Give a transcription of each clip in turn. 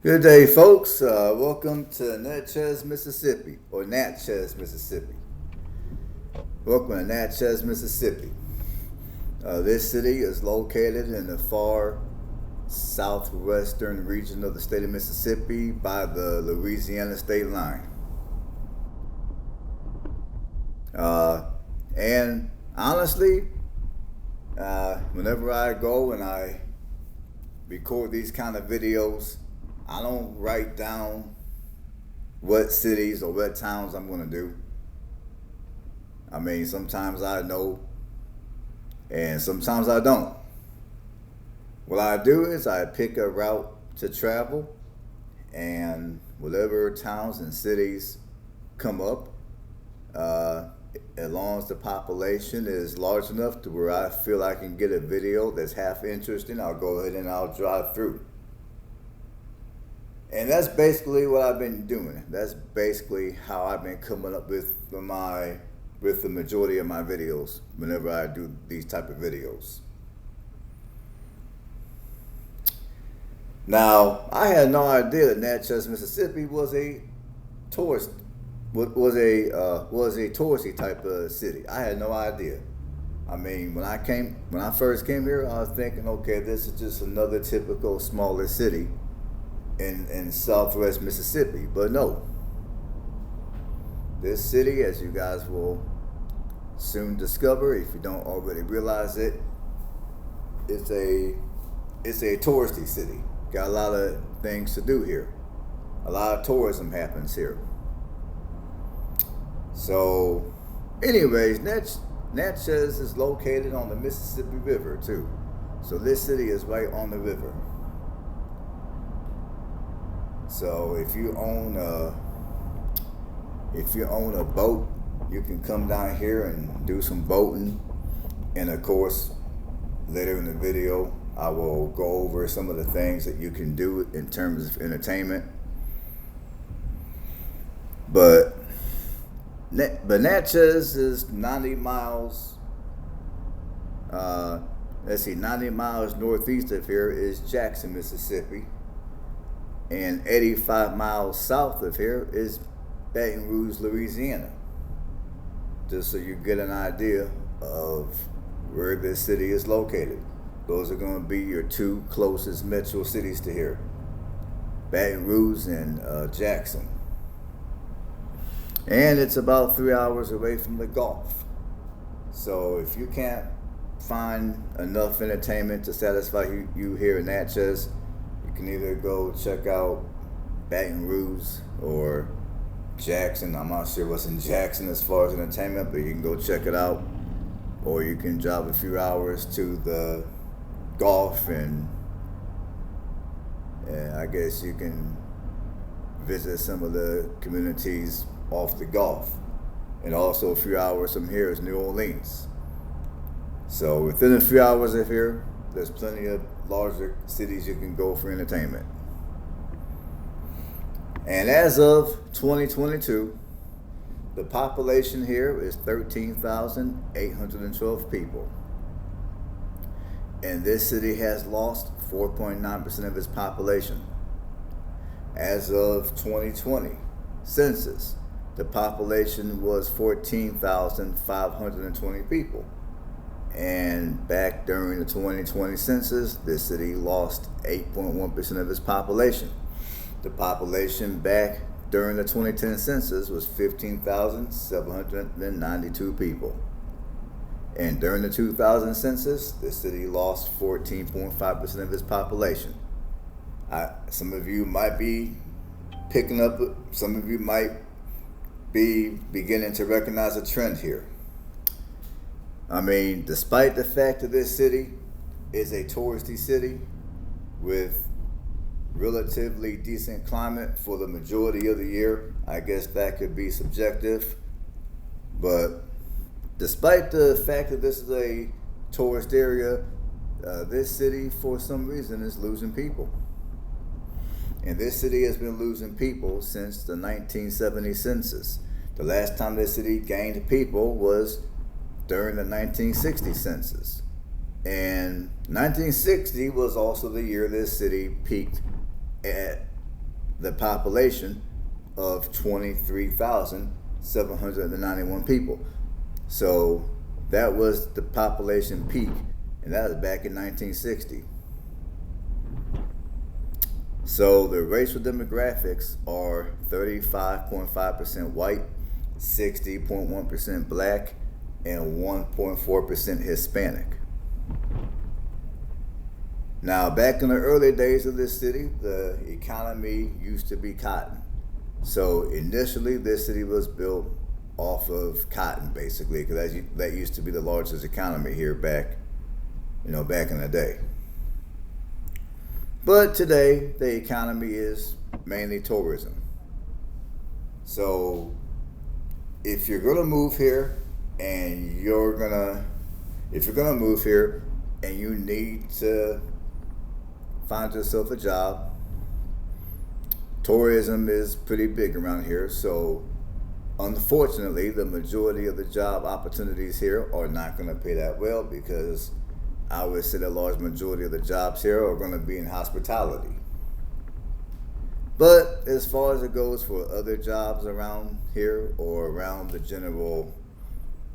Good day, folks. Welcome to Natchez, Mississippi, or Natchez, Mississippi. Welcome to Natchez, Mississippi. This city is located in the far southwestern region of the state of Mississippi by the Louisiana state line. And honestly, whenever I go and I record these kind of videos, I don't write down what cities or what towns I'm going to do. I mean, sometimes I know and sometimes I don't. What I do is I pick a route to travel, and whatever towns and cities come up, as long as the population is large enough to where I feel I can get a video that's half interesting, I'll go ahead and I'll drive through. And that's basically what I've been doing. That's basically how I've been coming up with the majority of my videos whenever I do these type of videos. Now, I had no idea that Natchez, Mississippi was a touristy type of city. I had no idea. I mean, when I first came here, I was thinking, okay, this is just another typical smaller city in southwest Mississippi. But no, this city, as you guys will soon discover if you don't already realize it, it's a touristy city. Got a lot of things to do here. A lot of tourism happens here. So anyways, Natchez is located on the Mississippi River too. So this city is right on the river. So if you own a boat, you can come down here and do some boating. And of course, later in the video, I will go over some of the things that you can do in terms of entertainment. But Natchez is 90 miles. 90 miles northeast of here is Jackson, Mississippi. And 85 miles south of here is Baton Rouge, Louisiana. Just so you get an idea of where this city is located. Those are going to be your two closest metro cities to here. Baton Rouge and Jackson. And it's about 3 hours away from the Gulf. So if you can't find enough entertainment to satisfy you here in Natchez, you can either go check out Baton Rouge or Jackson. I'm not sure what's in Jackson as far as entertainment, but you can go check it out. Or you can drive a few hours to the Gulf, and I guess you can visit some of the communities off the Gulf. And also a few hours from here is New Orleans. So within a few hours of here, there's plenty of larger cities you can go for entertainment. And as of 2022, the population here is 13,812 people. And this city has lost 4.9% of its population. As of 2020 census, the population was 14,520 people. And back during the 2020 census, this city lost 8.1% of its population. The population back during the 2010 census was 15,792 people. And during the 2000 census, the city lost 14.5% of its population. Some of you might be picking up, some of you might be beginning to recognize a trend here. I mean, despite the fact that this city is a touristy city with relatively decent climate for the majority of the year, I guess that could be subjective, but despite the fact that this is a tourist area, this city for some reason is losing people. And this city has been losing people since the 1970 census. The last time this city gained people was during the 1960 census. And 1960 was also the year this city peaked at the population of 23,791 people. So that was the population peak, and that was back in 1960. So the racial demographics are 35.5% white, 60.1% black, and 1.4% Hispanic. Now, back in the early days of this city, the economy used to be cotton. So initially, this city was built off of cotton, basically, because that used to be the largest economy here back in the day. But today, the economy is mainly tourism. So if you're gonna move here and you need to find yourself a job, tourism is pretty big around here. So unfortunately, the majority of the job opportunities here are not gonna pay that well, because I would say the large majority of the jobs here are going to be in hospitality. But as far as it goes for other jobs around here or around the general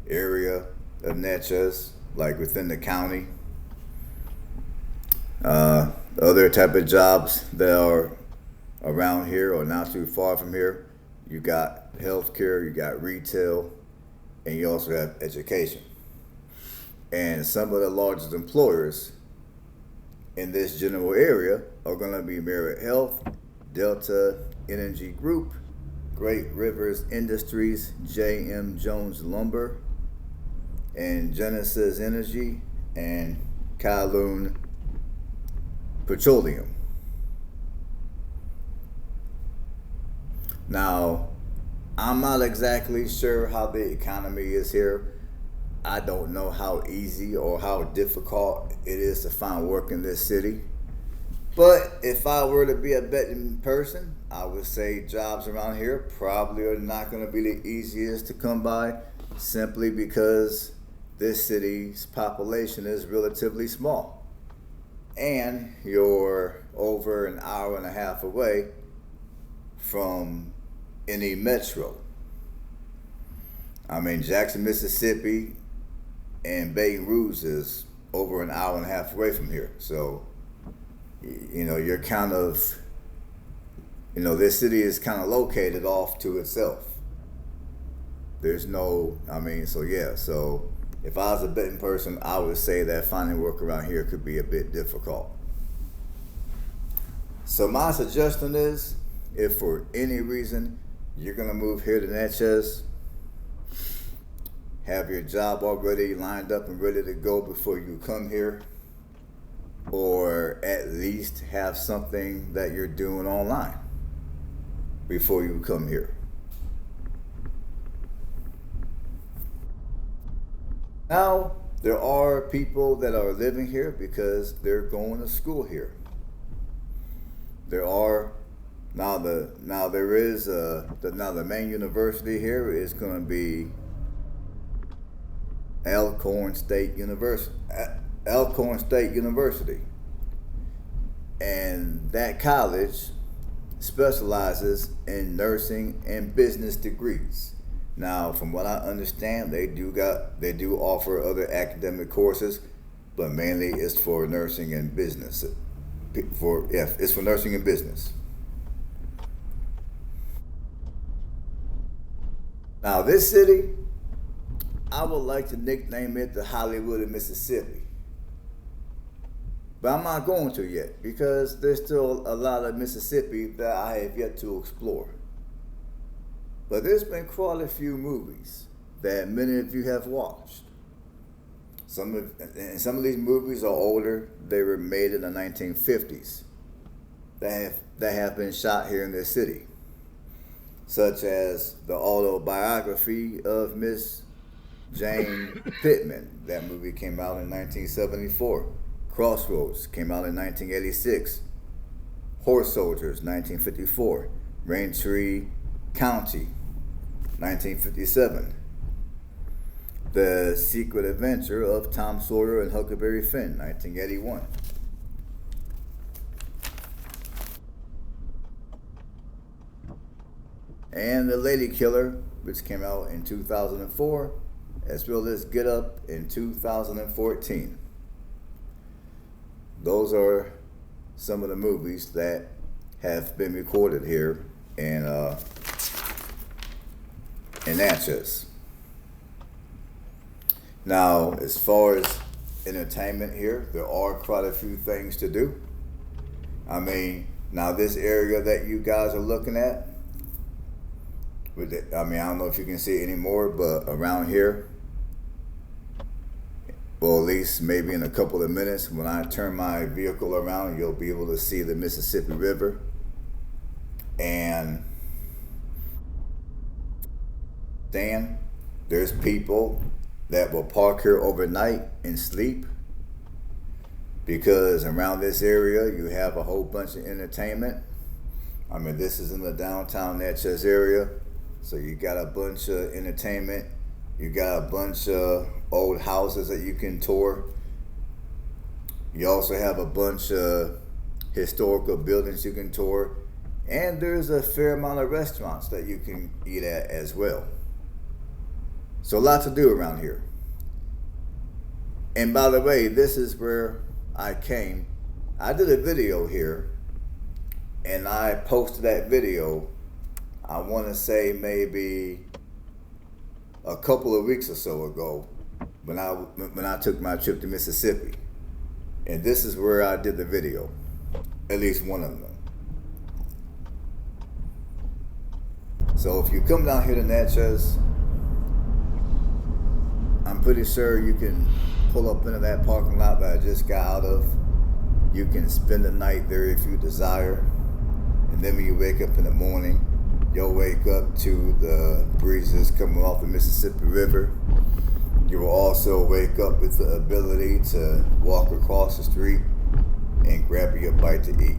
area of Natchez, like within the county, other type of jobs that are around here or not too far from here, you got healthcare, you got retail, and you also have education. And some of the largest employers in this general area are going to be Merit Health, Delta Energy Group, Great Rivers Industries, J.M. Jones Lumber, and Genesis Energy, and Kowloon Petroleum. Now, I'm not exactly sure how the economy is here. I don't know how easy or how difficult it is to find work in this city. But if I were to be a betting person, I would say jobs around here probably are not going to be the easiest to come by, simply because this city's population is relatively small. And you're over an hour and a half away from any metro. I mean, Jackson, Mississippi, and Baton Rouge is over an hour and a half away from here. So, you're kind of, this city is kind of located off to itself. There's no, so if I was a betting person, I would say that finding work around here could be a bit difficult. So my suggestion is, if for any reason you're gonna move here to Natchez, have your job already lined up and ready to go before you come here, or at least have something that you're doing online before you come here. Now, there are people that are living here because they're going to school here. The main university here is going to be Elkhorn State University. And that college specializes in nursing and business degrees. Now, from what I understand, they do offer other academic courses, but mainly it's for nursing and business. It's for nursing and business. Now, this city, I would like to nickname it the Hollywood of Mississippi. But I'm not going to yet, because there's still a lot of Mississippi that I have yet to explore. But there's been quite a few movies that many of you have watched. Some of these movies are older. They were made in the 1950s that have been shot here in this city, such as the autobiography of Miss Jane Pittman. That movie came out in 1974. Crossroads came out in 1986. Horse Soldiers, 1954. Raintree County, 1957. The Secret Adventure of Tom Sawyer and Huckleberry Finn, 1981. and The Lady Killer, which came out in 2004, as well as Get Up in 2014. Those are some of the movies that have been recorded here in Natchez. Now, as far as entertainment here, there are quite a few things to do. I mean, now this area that you guys are looking at, I don't know if you can see it anymore, but around here, well, at least maybe in a couple of minutes, when I turn my vehicle around, you'll be able to see the Mississippi River. And then there's people that will park here overnight and sleep, because around this area you have a whole bunch of entertainment. I mean, this is in the downtown Natchez area, so you got a bunch of entertainment. You got a bunch of old houses that you can tour. You also have a bunch of historical buildings you can tour, and there's a fair amount of restaurants that you can eat at as well. So a lot to do around here. And by the way, this is where I came. I did a video here, and I posted that video, I want to say maybe a couple of weeks or so ago, when I took my trip to Mississippi. And this is where I did the video, at least one of them. So if you come down here to Natchez, I'm pretty sure you can pull up into that parking lot that I just got out of. You can spend the night there if you desire. And then when you wake up in the morning, you'll wake up to the breezes coming off the Mississippi River. You will also wake up with the ability to walk across the street and grab you a bite to eat.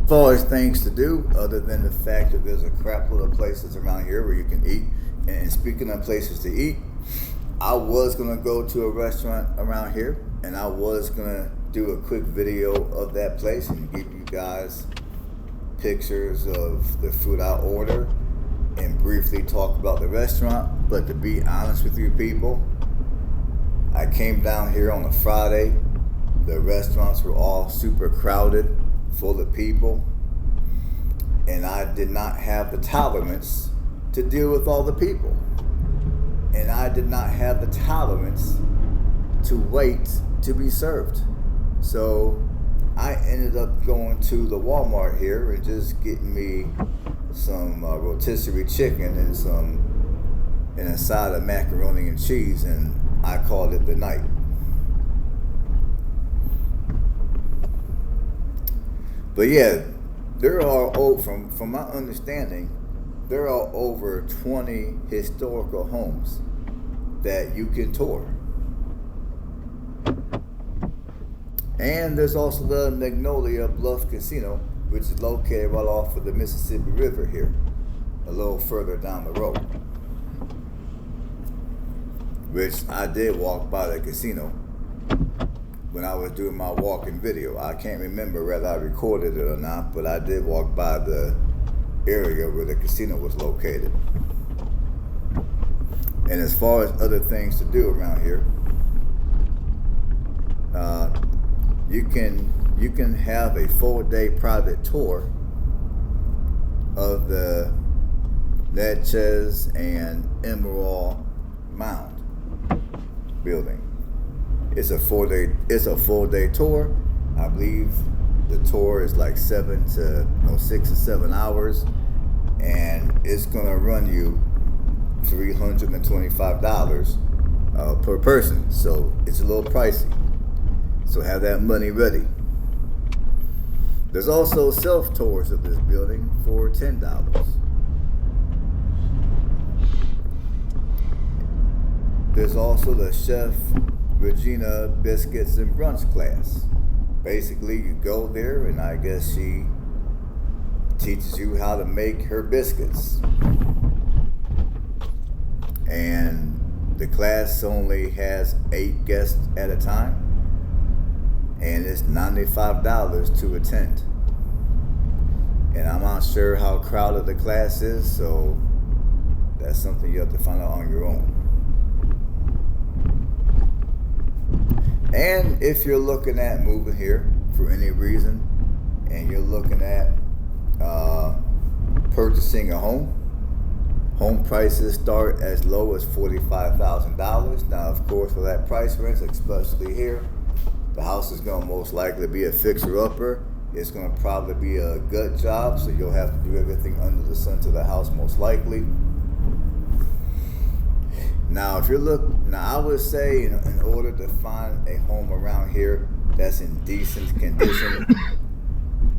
As far as things to do, other than the fact that there's a crap load of places around here where you can eat, and speaking of places to eat, I was gonna go to a restaurant around here, and I was gonna do a quick video of that place and give you guys pictures of the food I order and briefly talk about the restaurant. But to be honest with you people, I came down here on a Friday. The restaurants were all super crowded, full of people, and I did not have the tolerance to deal with all the people, and I did not have the tolerance to wait to be served. So I ended up going to the Walmart here and just getting me some rotisserie chicken and a side of macaroni and cheese, and I called it the night. But yeah, there are, from my understanding, there are over 20 historical homes that you can tour. And there's also the Magnolia Bluff Casino, which is located right off of the Mississippi River here, a little further down the road. Which I did walk by the casino when I was doing my walking video. I can't remember whether I recorded it or not, but I did walk by the area where the casino was located. And as far as other things to do around here, you can have a full-day private tour of the Natchez and Emerald Mound building. It's a full day tour. I believe the tour is like 6 or 7 hours, and it's gonna run you $325 per person. So it's a little pricey. So have that money ready. There's also self-tours of this building for $10. There's also the Chef Regina Biscuits and Brunch class. Basically, you go there, and I guess she teaches you how to make her biscuits. And The class only has 8 guests at a time, and it's $95 to attend. And I'm not sure how crowded the class is, so that's something you have to find out on your own. And if you're looking at moving here for any reason, and you're looking at purchasing a home prices start as low as $45,000. Now, of course, for that price range, especially here, the house is going to most likely be a fixer-upper. It's going to probably be a gut job, so you'll have to do everything under the sun to the house, most likely. Now, I would say, in order to find a home around here that's in decent condition,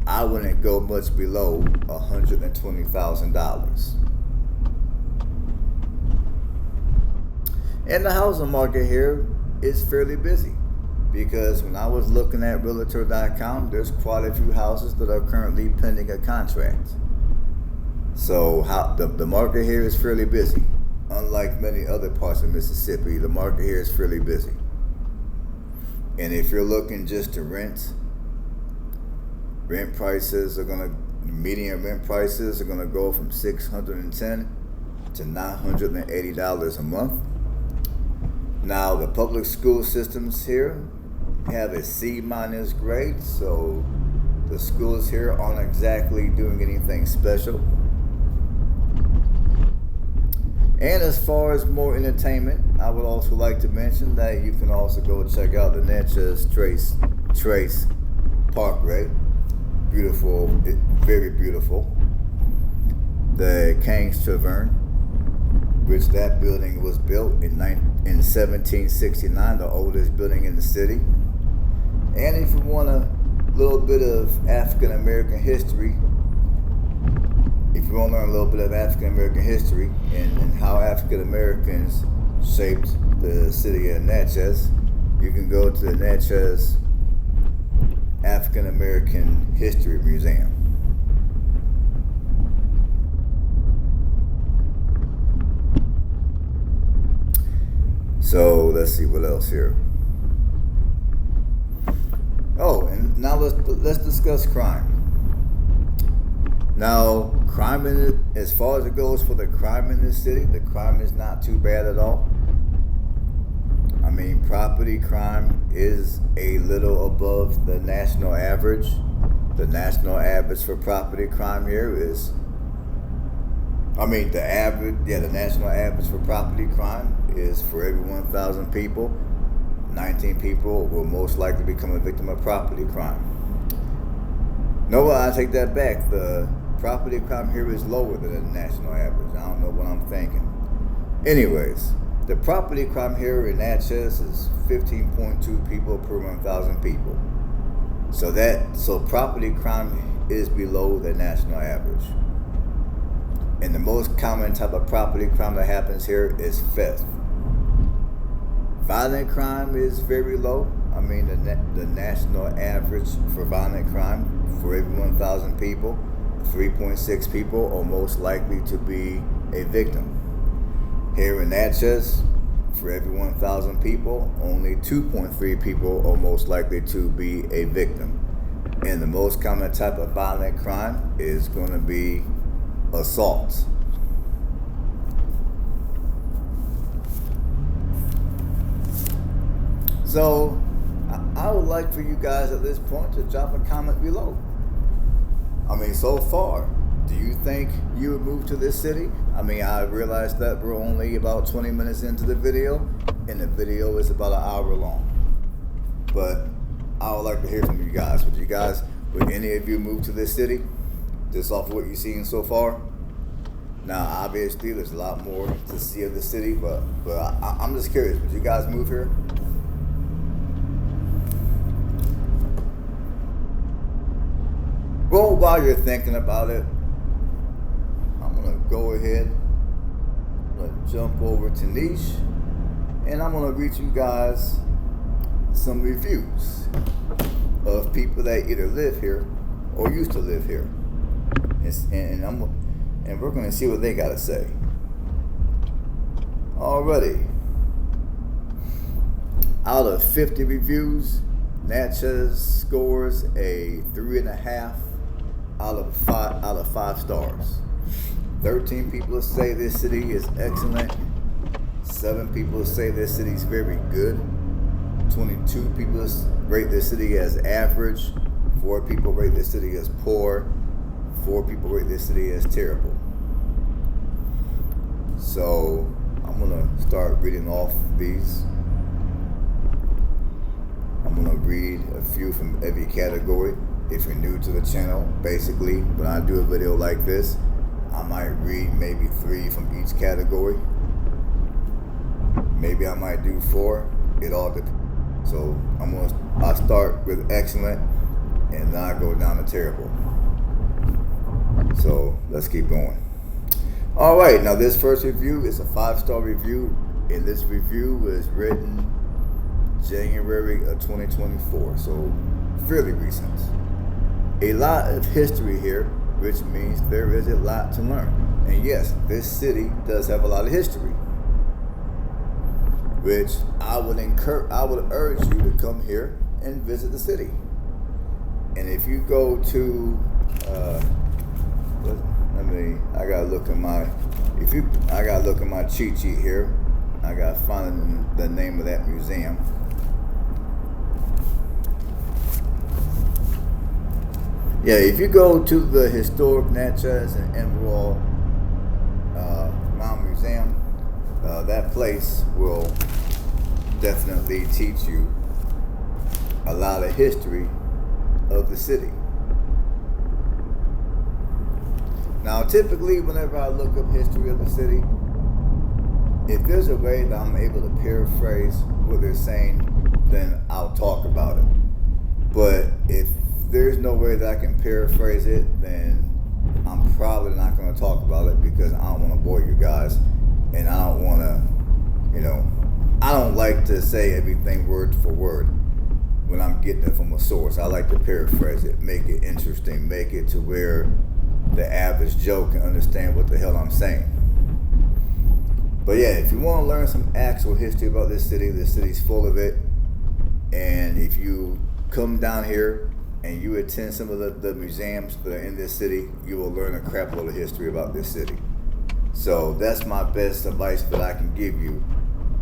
I wouldn't go much below $120,000. And the housing market here is fairly busy, because when I was looking at Realtor.com, there's quite a few houses that are currently pending a contract. So the market here is fairly busy. Unlike many other parts of Mississippi, the market here is fairly busy. And if you're looking just to rent, median rent prices are gonna go from $610 to $980 a month. Now, the public school systems here have a C- grade, so the schools here aren't exactly doing anything special. And as far as more entertainment, I would also like to mention that you can also go check out the Natchez Trace Parkway. Beautiful, very beautiful. The King's Tavern, which that building was built in 1769, the oldest building in the city. And if you want a little bit of African American history, if you want to learn a little bit of African American history and how African Americans shaped the city of Natchez, you can go to the Natchez African American History Museum. So let's see what else here. Oh, and now let's discuss crime. Now, as far as it goes for the crime in this city, the crime is not too bad at all. I mean, property crime is a little above the national average. The national average for property crime here is, the national average for property crime is for every 1,000 people, 19 people will most likely become a victim of property crime. No, I take that back. The property crime here is lower than the national average. I don't know what I'm thinking. Anyways, the property crime here in Natchez is 15.2 people per 1,000 people. So property crime is below the national average. And the most common type of property crime that happens here is theft. Violent crime is very low. I mean, the national average for violent crime for every 1,000 people, 3.6 people are most likely to be a victim. Here in Natchez, for every 1,000 people, only 2.3 people are most likely to be a victim. And the most common type of violent crime is going to be assault. So I would like for you guys at this point to drop a comment below. I mean, so far, do you think you would move to this city? I mean, I realized that we're only about 20 minutes into the video, and the video is about an hour long. But I would like to hear from you guys. Would any of you move to this city? Just off of what you've seen so far? Now, obviously, there's a lot more to see of the city, but I'm just curious. Would you guys move here? Well, while you're thinking about it, I'm going to go ahead, jump over to Niche, and I'm going to read you guys some reviews of people that either live here or used to live here. And we're going to see what they got to say. Alrighty. Out of 50 reviews, Natchez scores a 3.5 out of 5 stars. 13 people say this city is excellent. 7 people say this city is very good. 22 people rate this city as average. 4 people rate this city as poor. 4 people rate this city as terrible. So I'm gonna start reading off these. I'm gonna read a few from every category. If you're new to the channel, basically, when I do a video like this, I might read maybe 3 from each category. Maybe I might do 4. It all depends. So I start with excellent, and then I go down to terrible. So let's keep going. All right, now this first review is a 5-star review, and this review was written January of 2024, so fairly recent. A lot of history here, which means there is a lot to learn. And yes, this city does have a lot of history, which I would urge you to come here and visit the city. And if you go to, I gotta look at my cheat sheet here. I gotta find the name of that museum. Yeah, if you go to the historic Natchez and Emerald Mountain Museum, that place will definitely teach you a lot of history of the city. Now, typically, whenever I look up history of the city, if there's a way that I'm able to paraphrase what they're saying, then I'll talk about it. But if there's no way that I can paraphrase it, then I'm probably not going to talk about it, because I don't want to bore you guys, and I don't want to, I don't like to say everything word for word when I'm getting it from a source. I like to paraphrase it, make it interesting, make it to where the average Joe can understand what the hell I'm saying. But yeah, if you want to learn some actual history about this city's full of it. And if you come down here and you attend some of the museums that are in this city, you will learn a crap load of history about this city. So that's my best advice that I can give you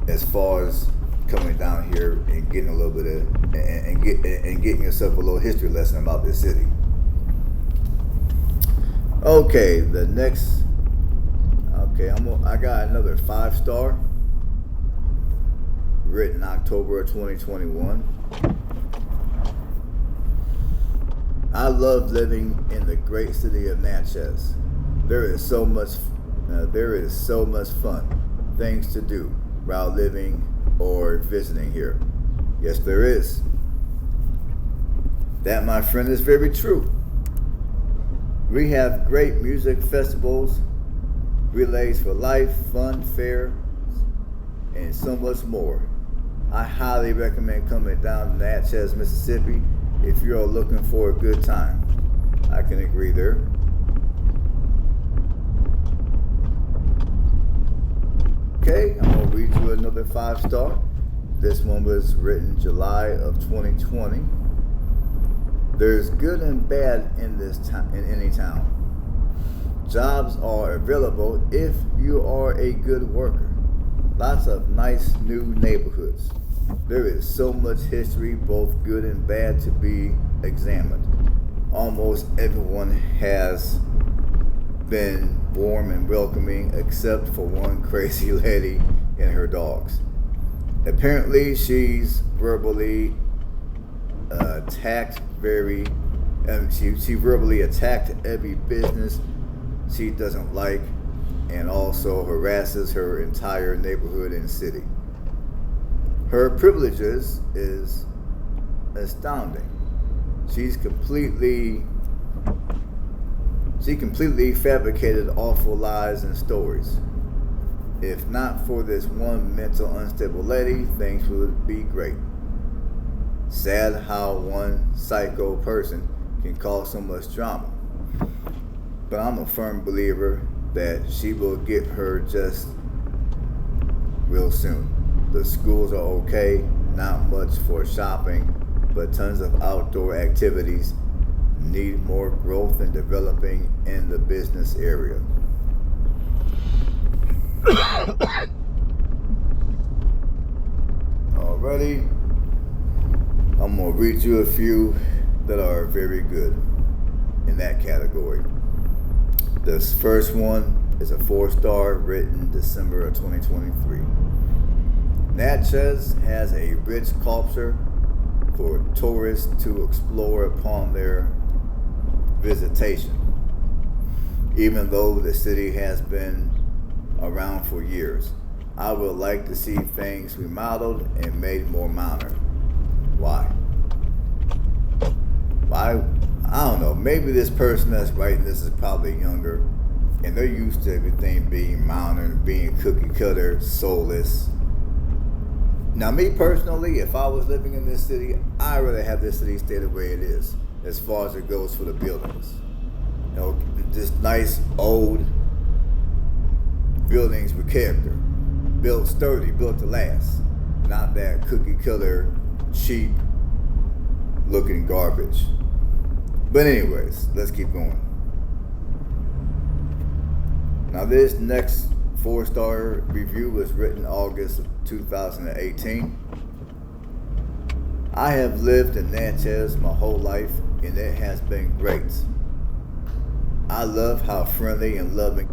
as far as coming down here and getting a little bit of and getting yourself a little history lesson about this city. Okay, the next. Okay, I got another 5-star, written October of 2021. I love living in the great city of Natchez. There is so much fun, things to do while living or visiting here. Yes, there is. That, my friend, is very true. We have great music festivals, relays for life, fun, fair, and so much more. I highly recommend coming down to Natchez, Mississippi if you're looking for a good time. I can agree there. Okay, I'm going to read you another 5-star. This one was written July of 2020. There's good and bad in any town. Jobs are available if you are a good worker. Lots of nice new neighborhoods. There is so much history, both good and bad, to be examined. Almost everyone has been warm and welcoming, except for one crazy lady and her dogs. Apparently, she's verbally attacked she verbally attacked every business she doesn't like, and also harasses her entire neighborhood and city. Her privileges is astounding. She completely fabricated awful lies and stories. If not for this one mental unstable lady, things would be great. Sad how one psycho person can cause so much drama. But I'm a firm believer that she will get her just real soon. The schools are okay, not much for shopping, but tons of outdoor activities. Need more growth and developing in the business area. Alrighty, I'm gonna read you a few that are very good in that category. This first one is a 4-star, written December of 2023. Natchez has a rich culture for tourists to explore upon their visitation. Even though the city has been around for years, I would like to see things remodeled and made more modern. Why? I don't know. Maybe this person that's writing this is probably younger, and they're used to everything being modern, being cookie cutter, soulless. Now, me personally, if I was living in this city, I'd rather have this city stay the way it is, as far as it goes for the buildings. You know, just nice old buildings with character, built sturdy, built to last, not that cookie cutter, cheap looking garbage. But anyways, let's keep going. Now this next 4-star review was written August of 2018. I have lived in Natchez my whole life, and it has been great. I love how friendly and loving.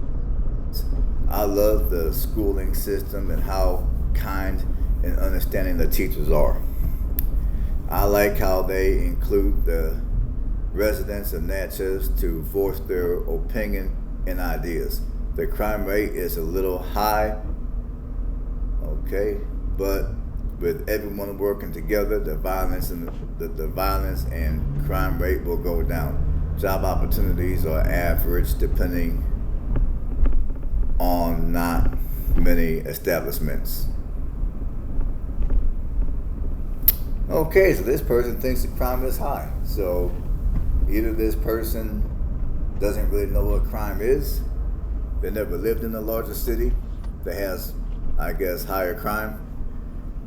I love the schooling system and how kind and understanding the teachers are. I like how they include the residents of Natchez to voice their opinion and ideas. The crime rate is a little high, okay, but with everyone working together, the violence and the violence and crime rate will go down. Job opportunities are average, depending on not many establishments. Okay, so this person thinks the crime is high. So either this person doesn't really know what crime is, they never lived in a larger city that has, I guess, higher crime,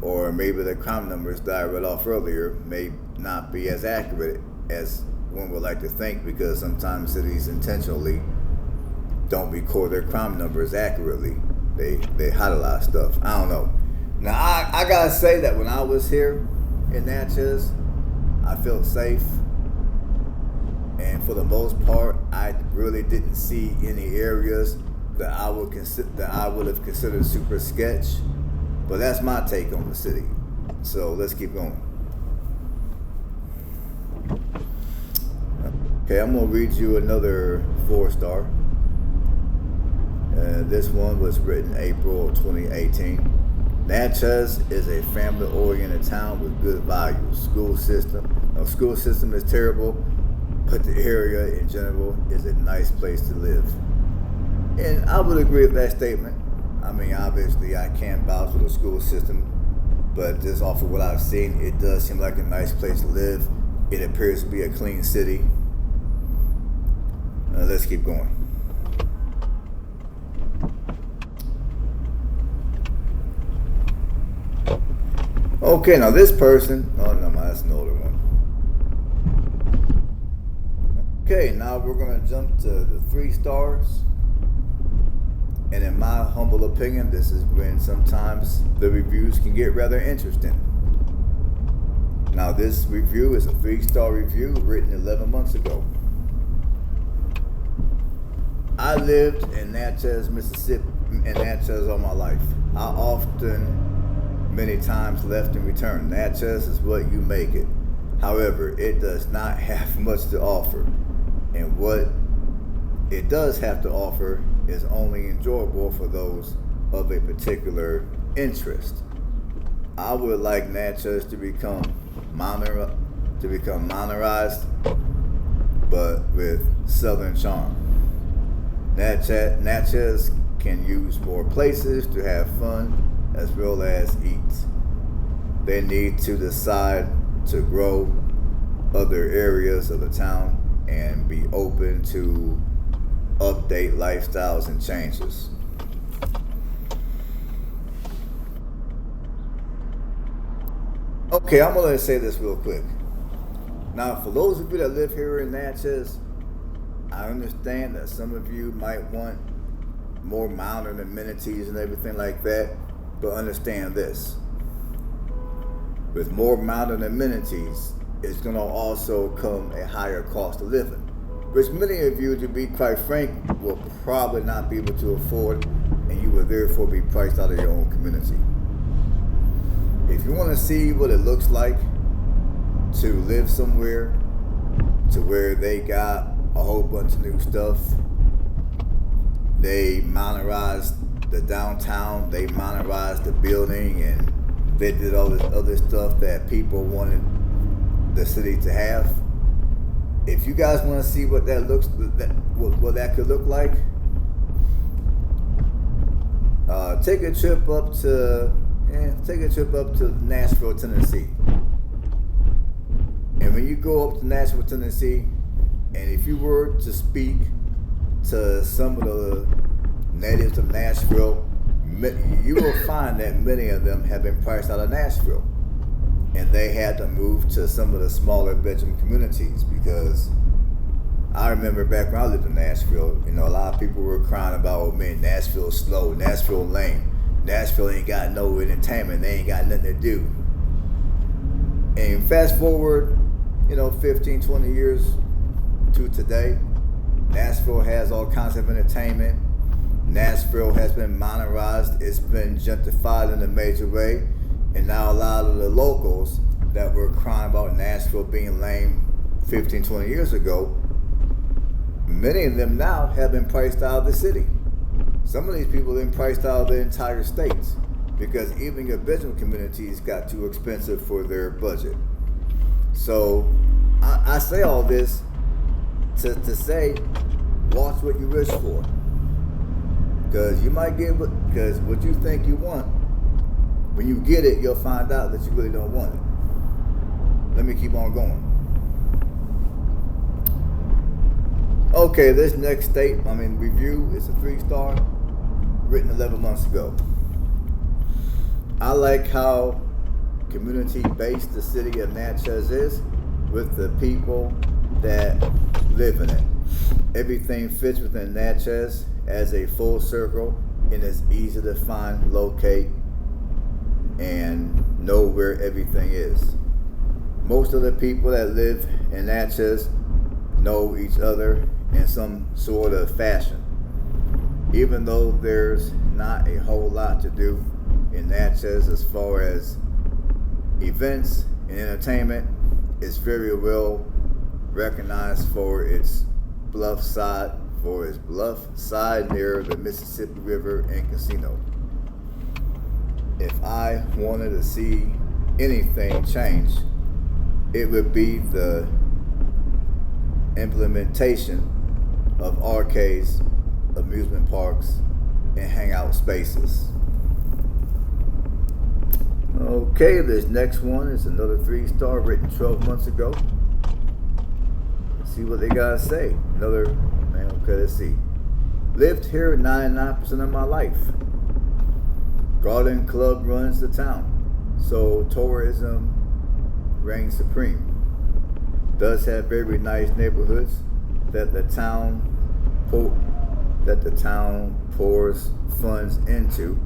or maybe the crime numbers that I read off earlier may not be as accurate as one would like to think, because sometimes cities intentionally don't record their crime numbers accurately. They hide a lot of stuff. I don't know. Now I gotta say that when I was here in Natchez, I felt safe, and for the most part, I really didn't see any areas that I would have considered super sketch. But that's my take on the city. So let's keep going. Okay, I'm gonna read you another 4-star. This one was written April 2018. Natchez is a family-oriented town with good values. School system is terrible, but the area in general is a nice place to live. And I would agree with that statement. I mean, obviously, I can't vouch for the school system, but just off of what I've seen, it does seem like a nice place to live. It appears to be a clean city. Let's keep going. Okay, now this person, oh no, that's an older one. Okay, now we're gonna jump to the 3 stars. And in my humble opinion, this is when sometimes the reviews can get rather interesting. Now this review is a 3-star review written 11 months ago. I lived in Natchez, Mississippi, all my life. I often, many times, left and returned. Natchez is what you make it. However, it does not have much to offer. And what it does have to offer is only enjoyable for those of a particular interest. I would like Natchez to become modernized, but with southern charm. Natchez can use more places to have fun as well as eat. They need to decide to grow other areas of the town and be open to update lifestyles and changes. Okay, I'm gonna say this real quick. Now, for those of you that live here in Natchez, I understand that some of you might want more modern amenities and everything like that, but understand this. With more modern amenities, it's gonna also come a higher cost of living, which many of you, to be quite frank, will probably not be able to afford, and you will therefore be priced out of your own community. If you want to see what it looks like to live somewhere to where they got a whole bunch of new stuff, they modernized the downtown, they modernized the building, and they did all this other stuff that people wanted the city to have. If you guys want to see what that looks, what that could look like, take a trip up to Nashville, Tennessee. And when you go up to Nashville, Tennessee, and if you were to speak to some of the natives of Nashville, you will find that many of them have been priced out of Nashville, and they had to move to some of the smaller bedroom communities. Because I remember back when I lived in Nashville, a lot of people were crying about, oh man, Nashville's slow, Nashville lame, Nashville ain't got no entertainment, they ain't got nothing to do. And fast forward, 15, 20 years to today, Nashville has all kinds of entertainment. Nashville has been modernized, it's been gentrified in a major way, and now a lot of the locals that were crying about Nashville being lame 15, 20 years ago, many of them now have been priced out of the city. Some of these people have been priced out of the entire states because even your bedroom communities got too expensive for their budget. So I say all this to say, watch what you wish for. Because you might get what you think you want, when you get it, you'll find out that you really don't want it. Let me keep on going. Okay, this next review is a 3-star, written 11 months ago. I like how community-based the city of Natchez is with the people that live in it. Everything fits within Natchez as a full circle, and it's easy to find, locate, and know where everything is. Most of the people that live in Natchez know each other in some sort of fashion. Even though there's not a whole lot to do in Natchez as far as events and entertainment, it's very well recognized for its bluff side near the Mississippi River and casino. If I wanted to see anything change, it would be the implementation of arcades, amusement parks, and hangout spaces. Okay, this next one is another 3-star, written 12 months ago. Let's see what they gotta say. Let's see. Lived here 99% of my life. Garden Club runs the town, so tourism reigns supreme. Does have very nice neighborhoods that the town pours funds into,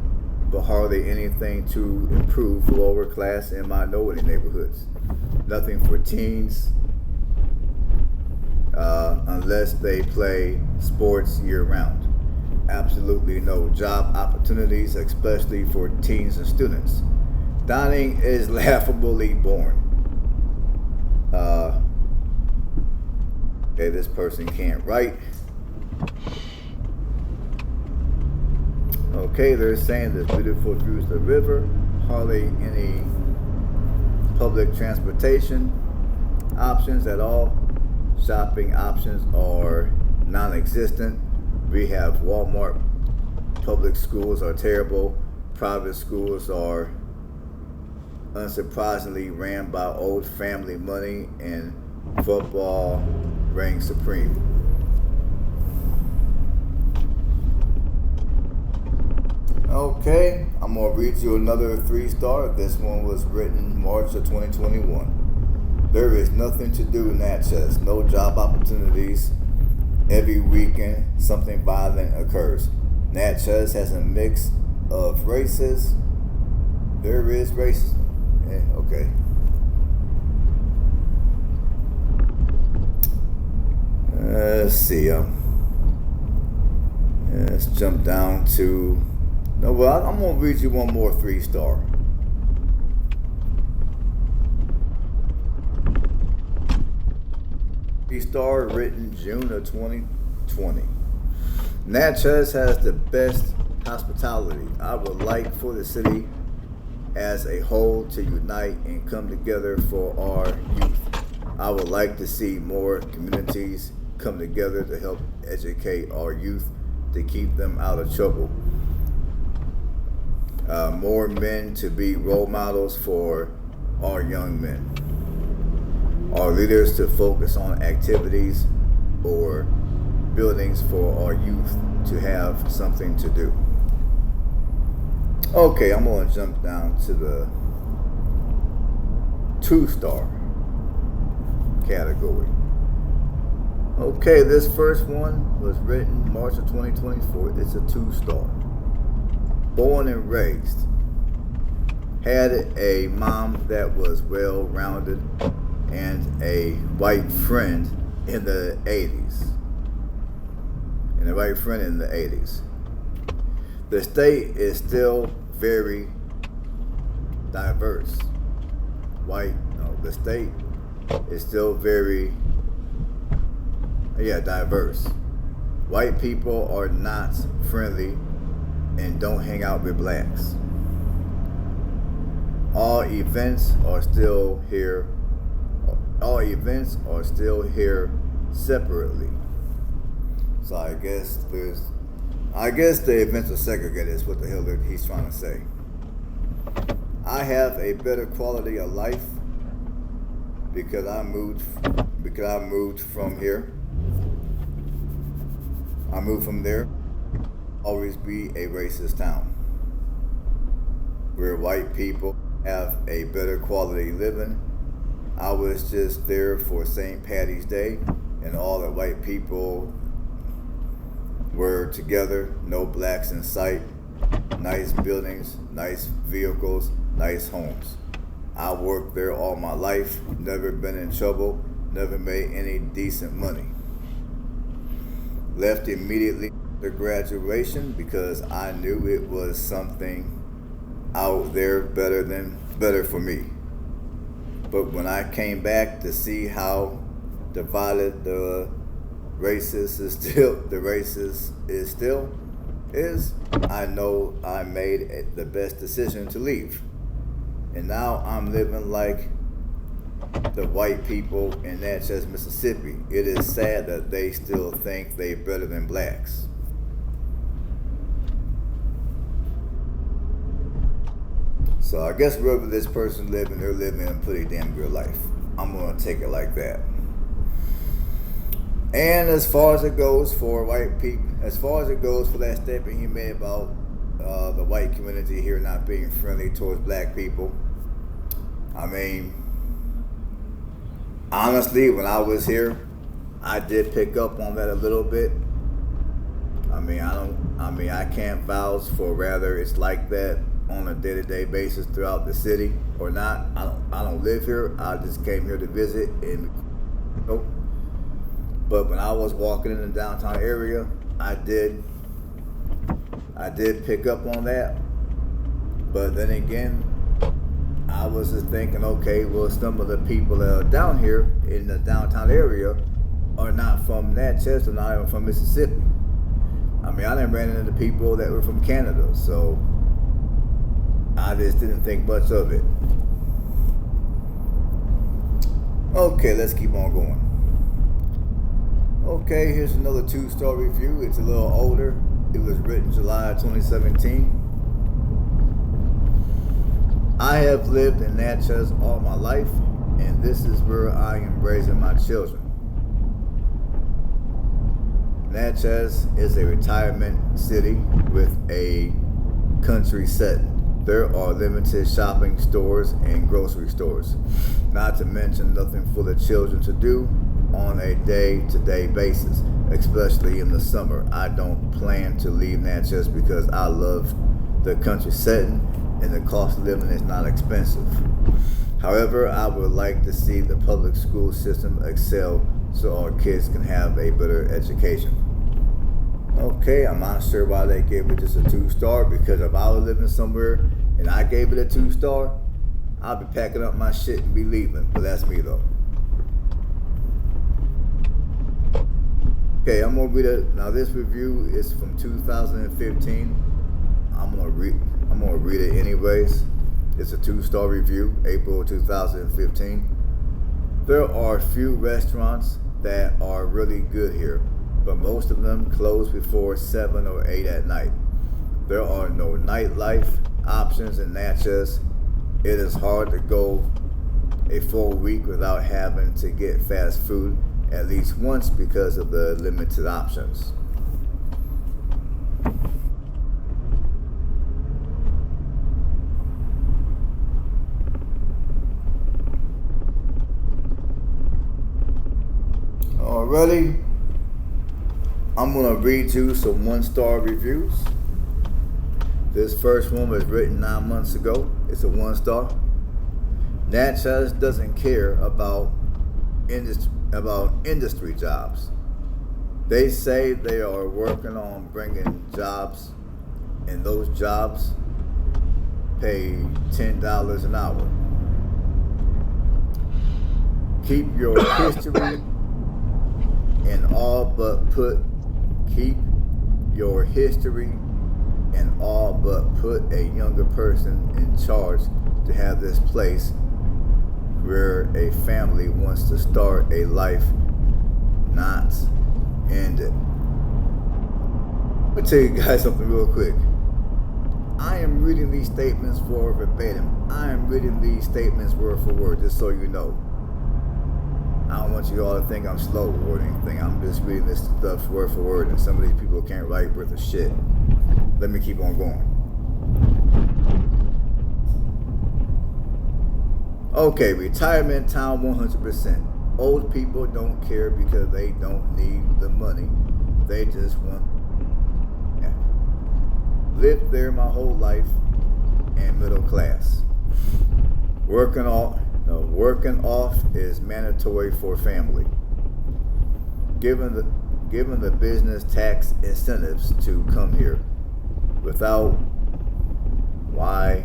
but hardly anything to improve lower class and minority neighborhoods. Nothing for teens, unless they play sports year round. Absolutely no job opportunities, especially for teens and students. Dining is laughably boring. Okay, this person can't write. Okay, they're saying there's beautiful views of the river, hardly any public transportation options at all. Shopping options are non-existent. We have Walmart. Public schools are terrible. Private schools are unsurprisingly ran by old family money, and football reigns supreme. Okay, I'm gonna read you another 3-star. This one was written March of 2021. There is nothing to do in Natchez. No job opportunities. Every weekend, something violent occurs. Natchez has a mix of races. There is racism. Yeah, okay. Let's see. Let's jump down to. No, well, I'm gonna read you one more 3-star. Three-star written June of 2020. Natchez has the best hospitality. I would like for the city as a whole to unite and come together for our youth. I would like to see more communities come together to help educate our youth to keep them out of trouble. More men to be role models for our young men. Our leaders to focus on activities or buildings for our youth to have something to do. Okay, I'm going to jump down to the 2-star category. Okay, this first one was written March of 2024. It's a 2-star. Born and raised. Had a mom that was well-rounded and a white friend in the 80s. The state is still very diverse. The state is still very, diverse. White people are not friendly and don't hang out with blacks. All events are still here separately. So I guess the events are segregated is what the hell he's trying to say. I have a better quality of life because I moved from here. I moved from there. Always be a racist town where white people have a better quality living. I was just there for St. Patty's Day and all the white people were together, no blacks in sight, nice buildings, nice vehicles, nice homes. I worked there all my life, never been in trouble, never made any decent money. Left immediately after graduation because I knew it was something out there better for me. But when I came back to see how divided the racist is, I know I made the best decision to leave. And now I'm living like the white people in Natchez, Mississippi. It is sad that they still think they're better than blacks. So I guess wherever this person living, they're living a pretty damn good life. I'm gonna take it like that. And as far as it goes for white people, as far as it goes for that statement he made about the white community here not being friendly towards black people, I mean, honestly, when I was here, I did pick up on that a little bit. I can't vouch for whether it's like that on a day-to-day basis throughout the city or not. I don't live here. I just came here to visit and but when I was walking in the downtown area, I did pick up on that. But then again, I was just thinking, okay, well, some of the people that are down here in the downtown area are not from Natchez, and not even from Mississippi. I done ran into people that were from Canada, so I just didn't think much of it. Okay, let's keep on going. Okay, here's another 2-star review. It's a little older. It was written July 2017. I have lived in Natchez all my life, and this is where I am raising my children. Natchez is a retirement city with a country setting. There are limited shopping stores and grocery stores, not to mention nothing for the children to do on a day-to-day basis, especially in the summer. I don't plan to leave Natchez because I love the country setting and the cost of living is not expensive. However, I would like to see the public school system excel so our kids can have a better education. Okay, I'm not sure why they gave it just a 2-star, because if I was living somewhere and I gave it a 2-star, I'd be packing up my shit and be leaving. But that's me though. Okay, I'm gonna read it. Now this review is from 2015. I'm gonna read it anyways. It's a 2-star review, April 2015. There are few restaurants that are really good here, but most of them close before 7 or 8 at night. There are no nightlife options in Natchez. It is hard to go a full week without having to get fast food at least once because of the limited options. Alrighty, I'm gonna read you some 1-star reviews. This first one was written 9 months ago. It's a 1-star. Natchez doesn't care about industry jobs. They say they are working on bringing jobs, and those jobs pay $10 an hour. Keep your history and all but put a younger person in charge to have this place where a family wants to start a life, not end it. I'll tell you guys something real quick. I am reading these statements for verbatim. I am reading these statements word for word, just so you know. I don't want you all to think I'm slow or anything. I'm just reading this stuff word for word, and some of these people can't write worth of shit. Let me keep on going. Okay, retirement town 100%. Old people don't care because they don't need the money. They just want. Yeah. Lived there my whole life and middle class. Working off is mandatory for family. Given the business tax incentives to come here, why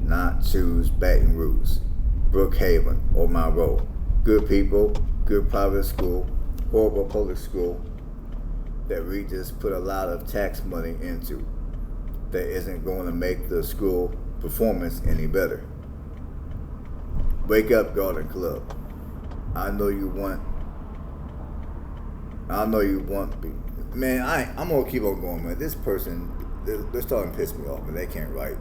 not choose Baton Rouge, Brookhaven, or Monroe? Good people, good private school, horrible public school that we just put a lot of tax money into that isn't going to make the school performance any better. Wake up, Garden Club. I know you want. Man, I'm gonna keep on going, man. This person, they're starting to piss me off, man. They can't write.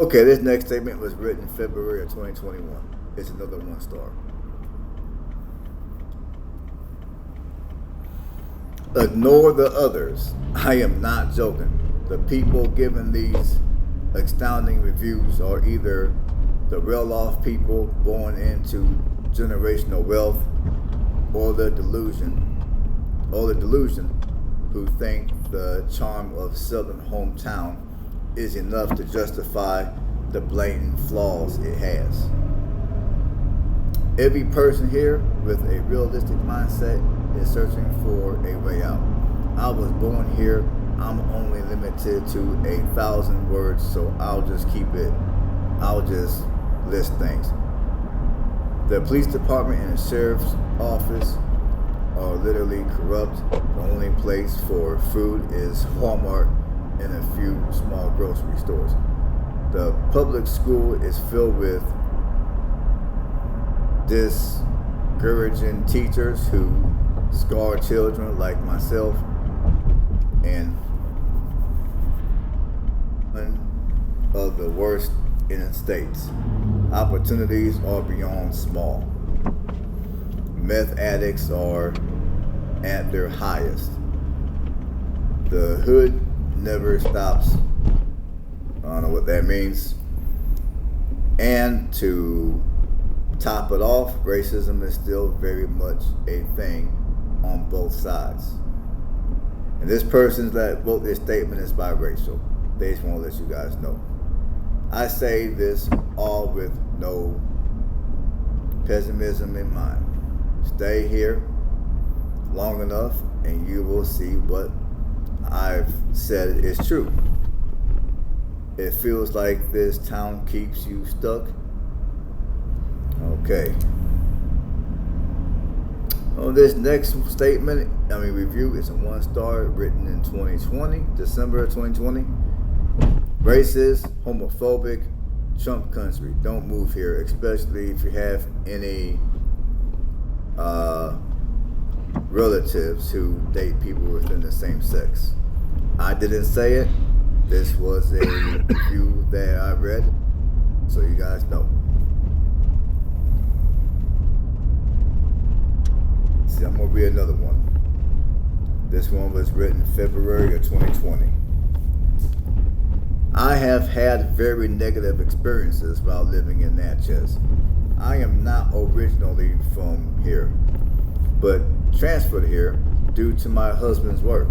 Okay, this next statement was written February of 2021. It's another 1-star. Ignore the others. I am not joking. The people giving these astounding reviews are either the well-off people born into generational wealth, or the delusion who think the charm of Southern hometown is enough to justify the blatant flaws it has. Every person here with a realistic mindset is searching for a way out. I was born here. I'm only limited to 1,000 words, so I'll just list things. The police department and the sheriff's office are literally corrupt. The only place for food is Walmart and a few small grocery stores. The public school is filled with discouraging teachers who scar children like myself, and one of the worst in the states. Opportunities are beyond small. Meth addicts are at their highest. The hood never stops. I don't know what that means. And to top it off, racism is still very much a thing on both sides. And this person that wrote this statement is biracial. They just want to let you guys know. I say this all with no pessimism in mind. Stay here long enough and you will see what I've said is true. It feels like this town keeps you stuck. Okay. On this next review is a 1-star, written in 2020, December of 2020. Racist, homophobic, Trump country. Don't move here, especially if you have any relatives who date people within the same sex. I didn't say it. This was a review that I read, so you guys know. See, I'm gonna read another one. This one was written February of 2020. I have had very negative experiences while living in Natchez. I am not originally from here, but transferred here due to my husband's work.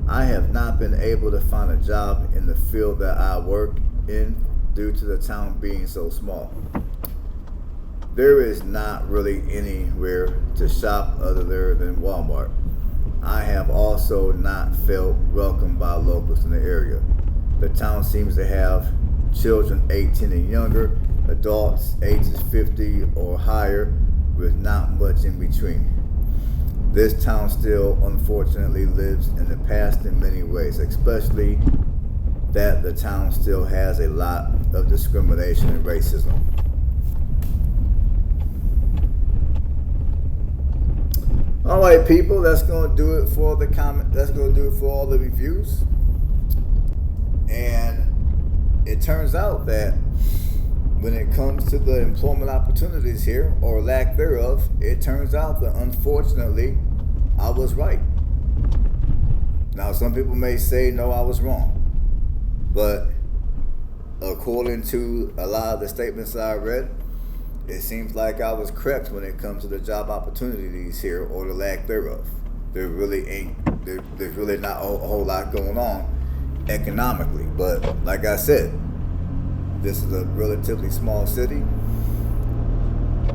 I have not been able to find a job in the field that I work in due to the town being so small. There is not really anywhere to shop other than Walmart. I have also not felt welcomed by locals in the area. The town seems to have children 18 and younger, adults ages 50 or higher, with not much in between. This town still, unfortunately, lives in the past in many ways, especially that the town still has a lot of discrimination and racism. All right, people, that's going to do it for the comment. That's going to do it for all the reviews. And it turns out that when it comes to the employment opportunities here, or lack thereof, it turns out that unfortunately, I was right. Now, some people may say, no, I was wrong. But according to a lot of the statements that I read, it seems like I was correct when it comes to the job opportunities here, or the lack thereof. There's really not a whole lot going on economically. But like I said, this is a relatively small city,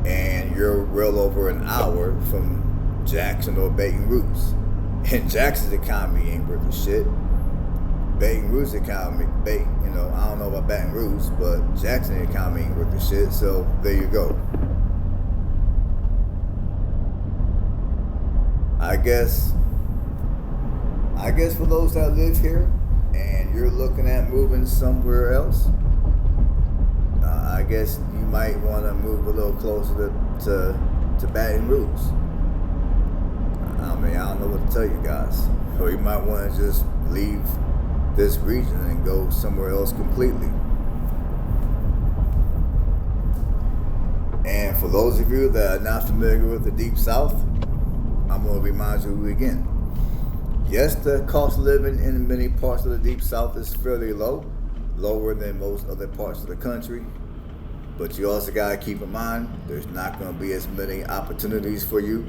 and you're well over an hour from Jackson or Baton Rouge. And Jackson's economy ain't worth a shit. Baton Rouge economy, I don't know about Baton Rouge, but Jackson economy ain't worth a shit. So there you go. I guess for those that live here and you're looking at moving somewhere else, I guess you might want to move a little closer to Baton Rouge. I don't know what to tell you guys. Or you might want to just leave this region and go somewhere else completely. And for those of you that are not familiar with the Deep South, I'm going to remind you again. Yes, the cost of living in many parts of the Deep South is fairly low, lower than most other parts of the country. But you also got to keep in mind, there's not going to be as many opportunities for you,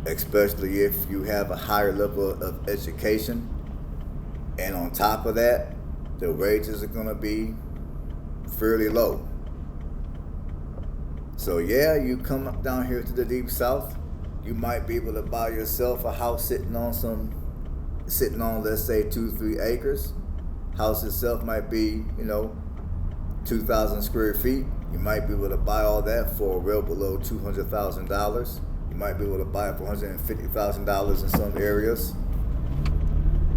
especially if you have a higher level of education. And on top of that, the wages are going to be fairly low. So yeah, you come up down here to the Deep South, you might be able to buy yourself a house sitting on let's say 2-3 acres. House itself might be, 2,000 square feet. You might be able to buy all that for well below $200,000. You might be able to buy it for $150,000 in some areas.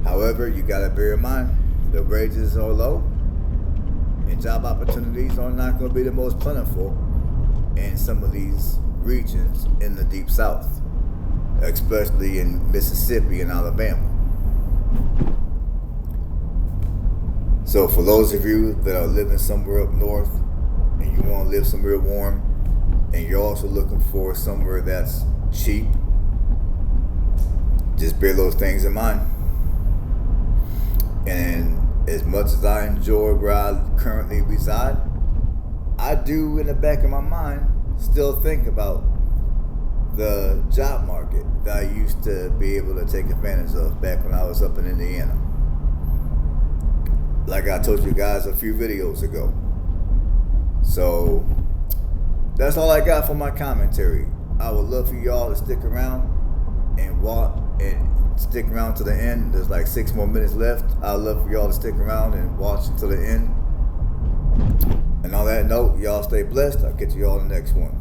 However, you got to bear in mind, the wages are low and job opportunities are not going to be the most plentiful in some of these regions in the Deep South, especially in Mississippi and Alabama. So for those of you that are living somewhere up north and you want to live somewhere warm and you're also looking for somewhere that's cheap, just bear those things in mind. And as much as I enjoy where I currently reside, I do in the back of my mind still think about the job market that I used to be able to take advantage of back when I was up in Indiana. Like I told you guys a few videos ago. So that's all I got for my commentary. I would love for y'all to stick around and stick around to the end. There's like 6 more minutes left. I'd love for y'all to stick around and watch until the end. And on that note, y'all stay blessed. I'll get to y'all in the next one.